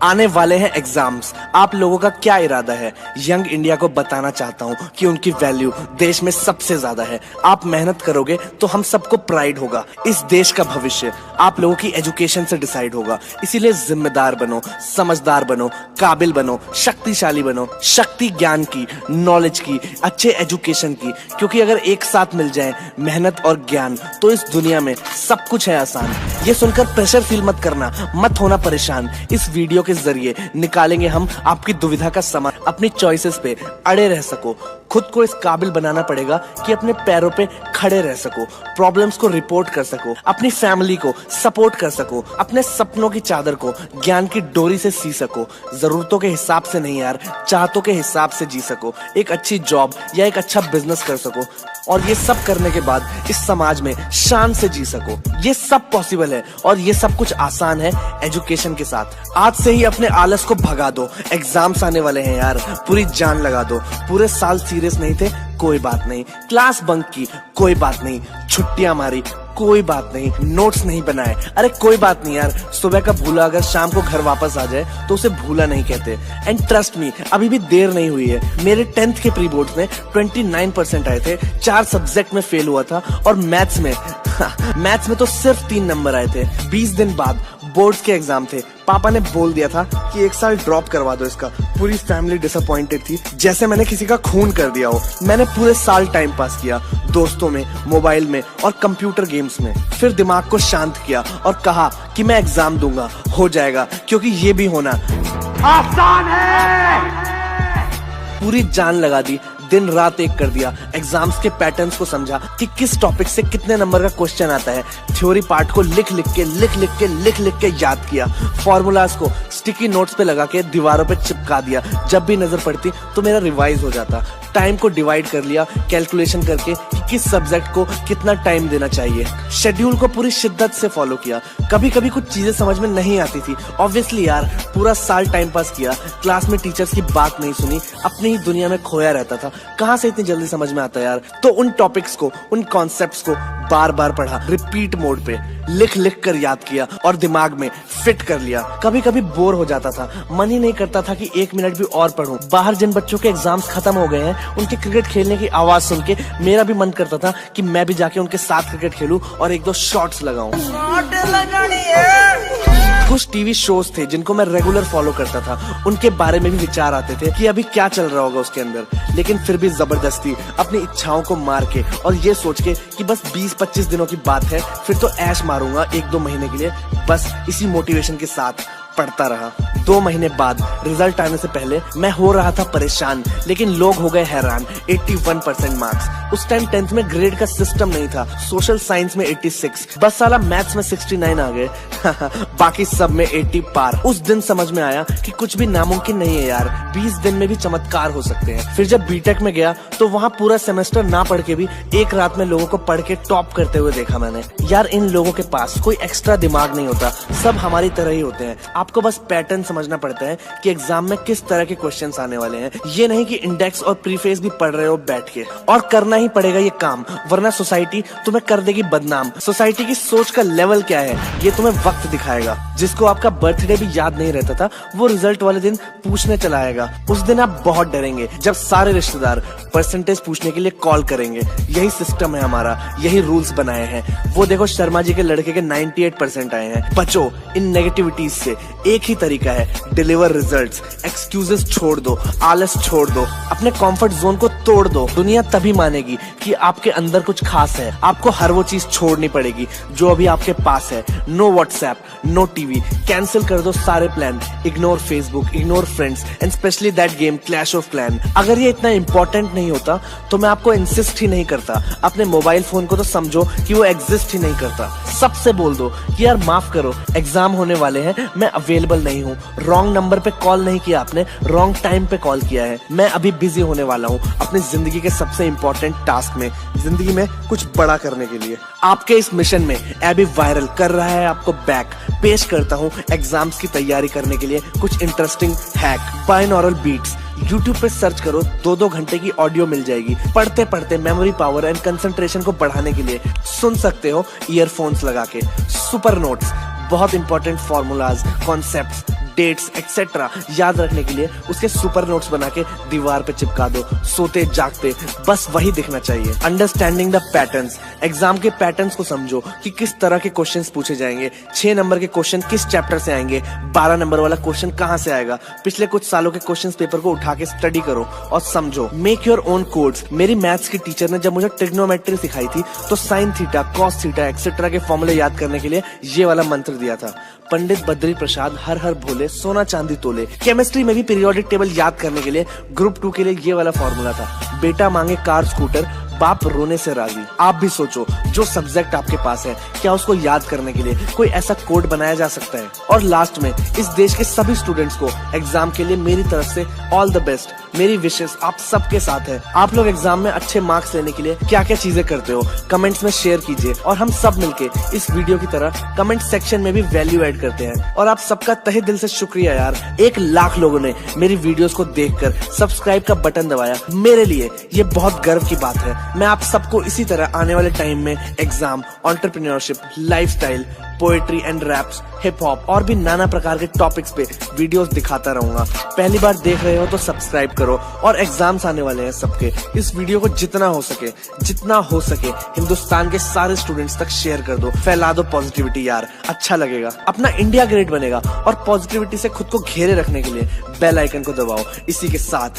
आने वाले हैं एग्जाम्स। आप लोगों का क्या इरादा है? यंग इंडिया को बताना चाहता हूँ कि उनकी वैल्यू देश में सबसे ज्यादा है। आप मेहनत करोगे तो हम सबको प्राइड होगा। इस देश का भविष्य आप लोगों की एजुकेशन से डिसाइड होगा। इसीलिए जिम्मेदार बनो, समझदार बनो, काबिल बनो, शक्तिशाली बनो। शक्ति ज्ञान की, नॉलेज की, अच्छे एजुकेशन की, क्योंकि अगर एक साथ मिल जाए मेहनत और ज्ञान तो इस दुनिया में सब कुछ है आसान। ये सुनकर प्रेशर फील मत करना, मत होना परेशान। इस वीडियो के जरिए निकालेंगे हम आपकी दुविधा का समाधान। अपनी चॉइसेस पे अड़े रह सको, खुद को इस काबिल बनाना पड़ेगा कि अपने पैरों पे खड़े रह सको, प्रॉब्लम्स को रिपोर्ट कर सको, अपनी फैमिली को सपोर्ट कर सको, अपने सपनों की चादर को ज्ञान की डोरी से सी सको। जरूरतों के हिसाब से नहीं यार, चाहतों के हिसाब से जी सको। एक अच्छी जॉब या एक अच्छा बिजनेस कर सको और ये सब करने के बाद इस समाज में शान से जी सको। ये सब पॉसिबल है और ये सब कुछ आसान है एजुकेशन के साथ। आज से ही अपने आलस को भगा दो। एग्जाम्स आने वाले हैं यार, पूरी जान लगा दो। पूरे साल सीरियस नहीं थे, कोई बात नहीं। क्लास बंक की, कोई बात नहीं। छुट्टियां मारी, कोई बात नहीं। नोट्स नहीं बनाए, अरे कोई बात नहीं यार। सुबह का भूला अगर शाम को घर वापस आ जाए तो उसे भूला नहीं कहते। एंड ट्रस्ट मी, अभी भी देर नहीं हुई है। मेरे 10th के प्री बोर्ड्स में 29% आए थे। 4 सब्जेक्ट में फेल हुआ था और मैथ्स में तो सिर्फ 3 नंबर आए थे। 20 दिन बाद बोर्ड्स के एग्जाम थे। पापा ने बोल दिया था कि 1 साल ड्रॉप करवा दो इसका। पूरी फैमिली डिसअपॉइंटेड थी, जैसे मैंने किसी का खून कर दिया हो। मैंने पूरे साल टाइम पास किया, दोस्तों में, मोबाइल में और कंप्यूटर गेम्स में। फिर दिमाग को शांत किया और कहा कि मैं एग्जाम दूंगा, हो जाएगा, क्योंकि ये भी होना आसान है। पूरी जान लगा दी, दिन रात एक कर दिया। एग्जाम्स के पैटर्न्स को समझा कि किस टॉपिक से कितने नंबर का क्वेश्चन आता है। थ्योरी पार्ट को लिख लिख के याद किया। फॉर्मूलाज को स्टिकी नोट्स पे लगा के दीवारों पे चिपका दिया। जब भी नजर पड़ती तो मेरा रिवाइज हो जाता। टाइम को डिवाइड कर लिया कैलकुलेशन करके कि किस सब्जेक्ट को कितना टाइम देना चाहिए। शेड्यूल को पूरी शिद्दत से फॉलो किया। कभी कभी कुछ चीजें समझ में नहीं आती थी, ऑब्वियसली यार। पूरा साल टाइम पास किया, क्लास में टीचर्स की बात नहीं सुनी, अपनी ही दुनिया में खोया रहता था। कहाँ से इतनी जल्दी समझ में आता यार। तो उन टॉपिक्स को, उन कॉन्सेप्ट्स को बार बार पढ़ा, रिपीट मोड पे लिख लिख कर याद किया और दिमाग में फिट कर लिया। कभी कभी बोर हो जाता था, मन ही नहीं करता था कि 1 मिनट भी और पढूं। बाहर जिन बच्चों के एग्जाम्स खत्म हो गए हैं, उनके क्रिकेट खेलने की आवाज सुन के मेरा भी मन करता था कि मैं भी जाके उनके साथ क्रिकेट खेलूं और 1-2 शॉट्स लगाऊं। कुछ टीवी शोज थे जिनको मैं रेगुलर फॉलो करता था, उनके बारे में भी विचार आते थे कि अभी क्या चल रहा होगा उसके अंदर। लेकिन फिर भी जबरदस्ती अपनी इच्छाओं को मार के और ये सोच के कि बस 20-25 दिनों की बात है, फिर तो ऐश मारूंगा 1-2 महीने के लिए, बस इसी मोटिवेशन के साथ पढ़ता रहा। 2 महीने बाद रिजल्ट आने से पहले मैं हो रहा था परेशान, लेकिन लोग हो गए हैरान। 81% मार्क्स। उस टाइम 10th में ग्रेड का सिस्टम नहीं था। सोशल साइंस में 86, बस साला मैथ्स में 69 आ गए। बाकी सब में 80 पार। उस दिन समझ में आया कि कुछ भी नामुमकिन नहीं है यार, 20 दिन में भी चमत्कार हो सकते हैं। फिर जब बीटेक में गया तो वहाँ पूरा सेमेस्टर ना पढ़ के भी एक रात में लोगों को पढ़ के टॉप करते हुए देखा मैंने। यार इन लोगों के पास कोई एक्स्ट्रा दिमाग नहीं होता, सब हमारी तरह ही होते हैं। आपको बस पैटर्न समझना पड़ता है कि एग्जाम में किस तरह के क्वेश्चंस आने वाले हैं। ये नहीं कि इंडेक्स और प्रीफेस भी पढ़ रहे हो बैठ के। और करना ही पड़ेगा ये काम, वरना सोसाइटी तुम्हें कर देगी बदनाम। सोसाइटी की सोच का लेवल क्या है ये तुम्हें वक्त दिखाएगा। जिसको आपका बर्थडे भी याद नहीं रहता था, वो रिजल्ट वाले दिन पूछने चला आएगा। उस दिन आप बहुत डरेंगे जब सारे रिश्तेदार परसेंटेज पूछने के लिए कॉल करेंगे। यही सिस्टम है हमारा, यही रूल्स बनाए हैं। वो देखो शर्मा जी के लड़के के 98% आए हैं। बचो इन नेगेटिविटीज से। एक ही तरीका है, डिलीवर रिजल्ट्स। एक्सक्यूजेस छोड़ दो, आलस छोड़ दो, अपने कंफर्ट जोन को तोड़ दो। दुनिया तभी मानेगी कि आपके अंदर कुछ खास है। आपको हर वो चीज छोड़नी पड़ेगी जो अभी आपके पास है। No WhatsApp, no TV, cancel कर दो सारे plan. Ignore Facebook, ignore friends and specially that game Clash of Clan. अगर ये इतना इंपॉर्टेंट नहीं होता तो मैं आपको इंसिस्ट ही नहीं करता। अपने मोबाइल फोन को तो समझो कि वो एग्जिस्ट ही नहीं करता। सबसे बोल दो कि यार माफ करो, एग्जाम होने वाले हैं, मैं अवेलेबल नहीं हूँ। रॉन्ग नंबर पे कॉल नहीं किया आपने, रॉन्ग टाइम पे कॉल किया है। मैं अभी बिजी होने वाला हूँ अपनी जिंदगी के सबसे इंपॉर्टेंट टास्क में, जिंदगी में कुछ बड़ा करने के लिए। आपके इस मिशन में एबी वायरल कर रहा है आपको बैक। पेश करता हूँ एग्जाम्स की तैयारी करने के लिए कुछ interesting hack. Binaural beats, YouTube पे सर्च करो, 2-2 घंटे की ऑडियो मिल जाएगी। पढ़ते पढ़ते मेमोरी पावर एंड कंसंट्रेशन को बढ़ाने के लिए सुन सकते हो ईयरफोन्स लगा के। सुपर नोट्स, बहुत important formulas, concepts, dates etcetera याद रखने के लिए उसके सुपर नोट्स बना के दीवार पे चिपका दो। सोते जागते बस वही दिखना चाहिए। अंडरस्टैंडिंग द पैटर्न्स, एग्जाम के पैटर्न्स को समझो कि किस तरह के क्वेश्चंस पूछे जाएंगे। 6 नंबर के क्वेश्चन किस चैप्टर से आएंगे, 12 नंबर वाला क्वेश्चन कहां से आएगा। पिछले कुछ सालों के क्वेश्चंस पेपर को उठा के स्टडी करो और समझो। Make your own codes. मेरी मैथ्स की टीचर ने जब मुझे ट्रिग्नोमेट्री सिखाई थी तो sine theta, cos theta etcetera के फॉर्मूले याद करने के लिए ये वाला मंत्र दिया था, पंडित बद्री प्रसाद हर हर भोले सोना चांदी तोले। केमिस्ट्री में भी पीरियोडिक टेबल याद करने के लिए ग्रुप 2 के लिए ये वाला फॉर्मूला था, बेटा मांगे कार स्कूटर बाप रोने से राजी। आप भी सोचो, जो सब्जेक्ट आपके पास है क्या उसको याद करने के लिए कोई ऐसा कोड बनाया जा सकता है। और लास्ट में इस देश के सभी स्टूडेंट्स को एग्जाम के लिए मेरी तरफ से ऑल द बेस्ट। मेरी विशेष आप सबके साथ है। आप लोग एग्जाम में अच्छे मार्क्स लेने के लिए क्या क्या चीजें करते हो कमेंट्स में शेयर कीजिए और हम सब मिलके इस वीडियो की तरह कमेंट सेक्शन में भी वैल्यू ऐड करते हैं। और आप सबका तहे दिल से शुक्रिया यार, 1 लाख लोगों ने मेरी वीडियोस को देखकर सब्सक्राइब का बटन दबाया। मेरे लिए ये बहुत गर्व की बात है। मैं आप सबको इसी तरह आने वाले टाइम में exam, entrepreneurship, lifestyle, poetry and raps, hip hop और भी नाना प्रकार के टॉपिक्स पे वीडियोस दिखाता रहूंगा। पहली बार देख रहे हो तो सब्सक्राइब करो। और एग्जाम्स आने वाले हैं सबके, इस वीडियो को जितना हो सके हिंदुस्तान के सारे स्टूडेंट्स तक शेयर कर दो। फैला दो पॉजिटिविटी यार, अच्छा लगेगा। अपना इंडिया ग्रेट बनेगा। और पॉजिटिविटी से खुद को घेरे रखने के लिए बेल आइकन को दबाओ। इसी के साथ